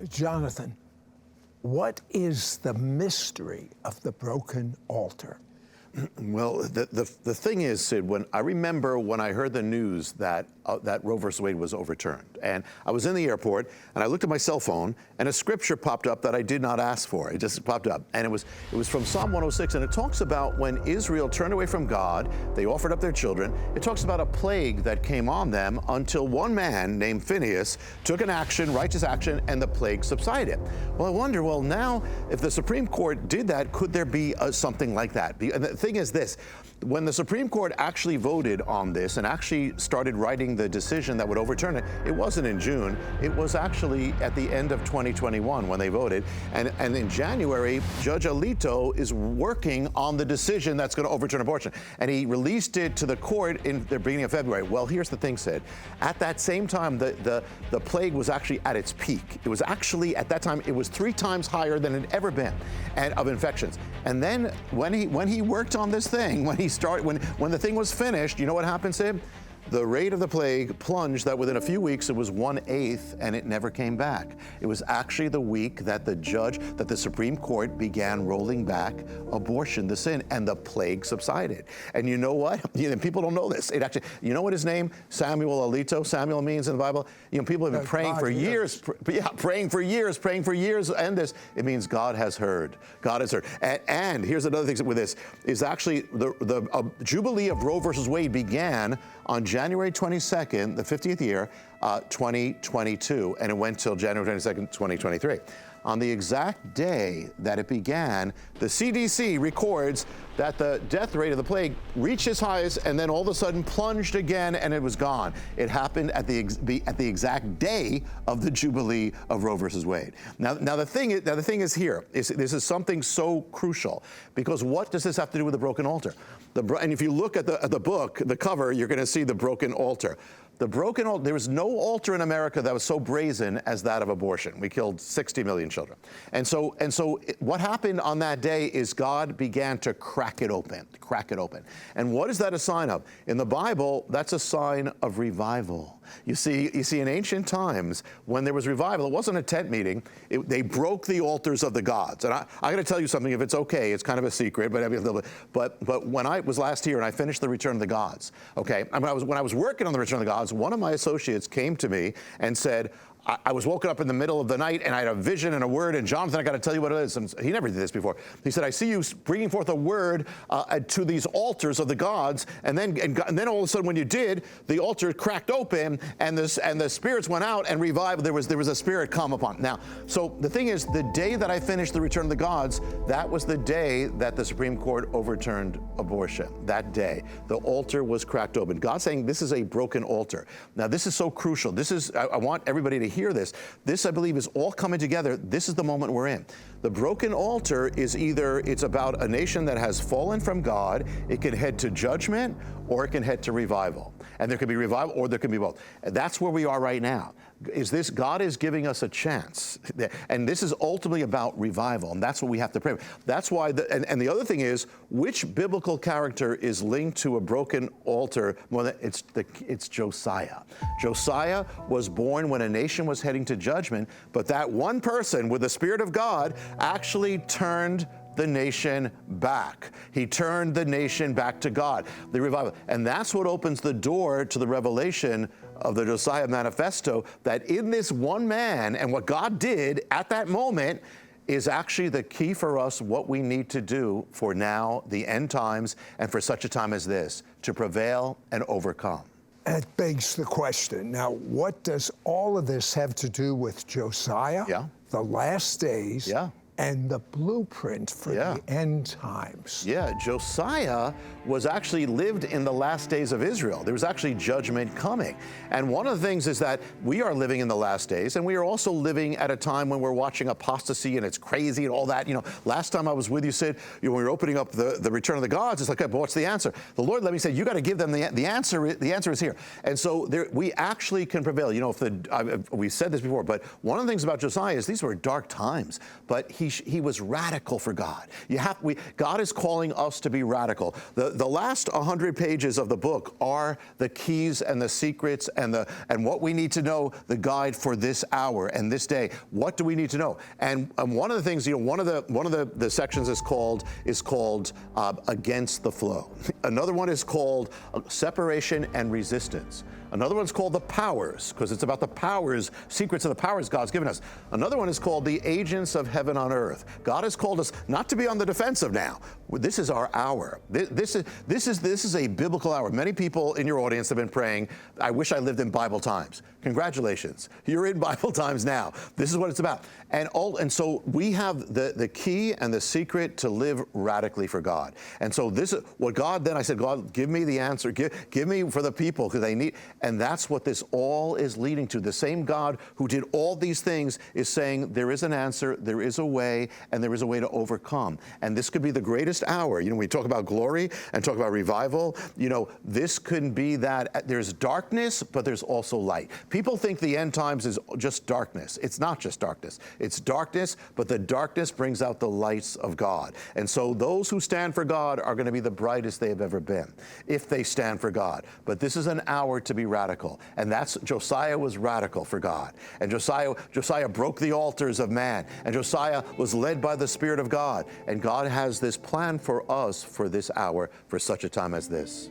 Jonathan, what is the mystery of the broken altar? Well, the thing is, Sid, when I remember when I heard the news that Roe versus Wade was overturned, and I was in the airport, and I looked at my cell phone, and a scripture popped up that I did not ask for. It just popped up, and it was from Psalm 106, and it talks about when Israel turned away from God, they offered up their children. It talks about a plague that came on them until one man named Phinehas took an action, righteous action, and the plague subsided. Well, I wonder, well, now, if the Supreme Court did that, could there be something like that? And the thing is this, when the Supreme Court actually voted on this and actually started writing the decision that would overturn it, it wasn't in June. It was actually at the end of 2021 when they voted. And in January, Judge Alito is working on the decision that's going to overturn abortion. And he released it to the court in the beginning of February. Well, here's the thing, Sid. At that same time, the plague was actually at its peak. It was actually, at that time, it was 3 times higher than it had ever been of infections. And then when he worked on this thing, when the thing was finished, you know what happened, Sid? The rate of the plague plunged that within a few weeks it was 1/8 and it never came back. It was actually the week that the Supreme Court began rolling back abortion, the sin, and the plague subsided. And you know what? People don't know this. You know what his name? Samuel Alito. Samuel means in the Bible. People have been praying for years. Praying for years. And this, it means God has heard. God has heard. And here's another thing with this is actually the Jubilee of Roe versus Wade began on January 22nd, the 50th year, 2022, and it went till January 22nd, 2023. On the exact day that it began, the CDC records that the death rate of the plague reached its highest and then all of a sudden plunged again and it was gone. It happened at the exact day of the Jubilee of Roe versus Wade. Now the thing is here, this is something so crucial, because what does this have to do with the broken altar? And if you look at the book, the cover, you're going to see the broken altar. The broken altar, there was no altar in America that was so brazen as that of abortion. We killed 60 million children. And so what happened on that day is God began to crack it open. And what is that a sign of? In the Bible, that's a sign of revival. You see in ancient times, when there was revival, it wasn't a tent meeting. They broke the altars of the gods. And I got to tell you something, if it's okay, it's kind of a secret, but when I was last here and I finished the Return of the Gods, okay, when I was working on the Return of the Gods, one of my associates came to me and said, I was woken up in the middle of the night and I had a vision and a word, and Jonathan, I got to tell you what it is. And he never did this before. He said, I see you bringing forth a word to these altars of the gods, and then all of a sudden when you did, the altar cracked open and the spirits went out and revived. There was a spirit come upon. Now, so the thing is, the day that I finished the Return of the Gods, that was the day that the Supreme Court overturned abortion. That day, the altar was cracked open. God's saying this is a broken altar. Now, this is so crucial. I want everybody to hear this. This, I believe, is all coming together. This is the moment we're in. The broken altar is it's about a nation that has fallen from God. It can head to judgment or it can head to revival. And there can be revival or there can be both. And that's where we are right now. God is giving us a chance. And this is ultimately about revival. And that's what we have to pray. That's why, and the other thing is, which biblical character is linked to a broken altar? Well, it's Josiah. Josiah was born when a nation was heading to judgment, but that one person with the Spirit of God actually turned the nation back. He turned the nation back to God, the revival. And that's what opens the door to the revelation of the Josiah Manifesto, that in this one man and what God did at that moment is actually the key for us, what we need to do for now, the end times, and for such a time as this, to prevail and overcome. That begs the question. Now, what does all of this have to do with Josiah, the last days, and the blueprint for the end times? Yeah, Josiah was actually lived in the last days of Israel. There was actually judgment coming. And one of the things is that we are living in the last days, and we are also living at a time when we're watching apostasy and it's crazy and all that. Last time I was with you, Sid, when we were opening up the Return of the Gods, it's like, okay, but what's the answer? The Lord let me say, you got to give them the answer. The answer is here. And so we actually can prevail. We said this before, but one of the things about Josiah is these were dark times, but he he was radical for God. God is calling us to be radical. The last 100 pages of the book are the keys and the secrets and what we need to know, the guide for this hour and this day. What do we need to know? And one of the things, one of the sections is called against the flow. Another one is called separation and resistance. Another one's called the powers, because it's about the powers, secrets of the powers God's given us. Another one is called the agents of heaven on earth. God has called us not to be on the defensive now. This is our hour. This is a biblical hour. Many people in your audience have been praying, I wish I lived in Bible times. Congratulations. You're in Bible times now. This is what it's about. And so we have the key and the secret to live radically for God. And so this is what God, then I said, God, give me the answer. Give me for the people, because they need. And that's what this all is leading to. The same God who did all these things is saying there is an answer, there is a way, and there is a way to overcome. And this could be the greatest hour. We talk about glory and talk about revival. This could be that there's darkness, but there's also light. People think the end times is just darkness. It's not just darkness. It's darkness, but the darkness brings out the lights of God. And so those who stand for God are going to be the brightest they have ever been, if they stand for God. But this is an hour to be radical. And Josiah was radical for God. And Josiah broke the altars of man. And Josiah was led by the Spirit of God. And God has this plan for us for this hour, for such a time as this.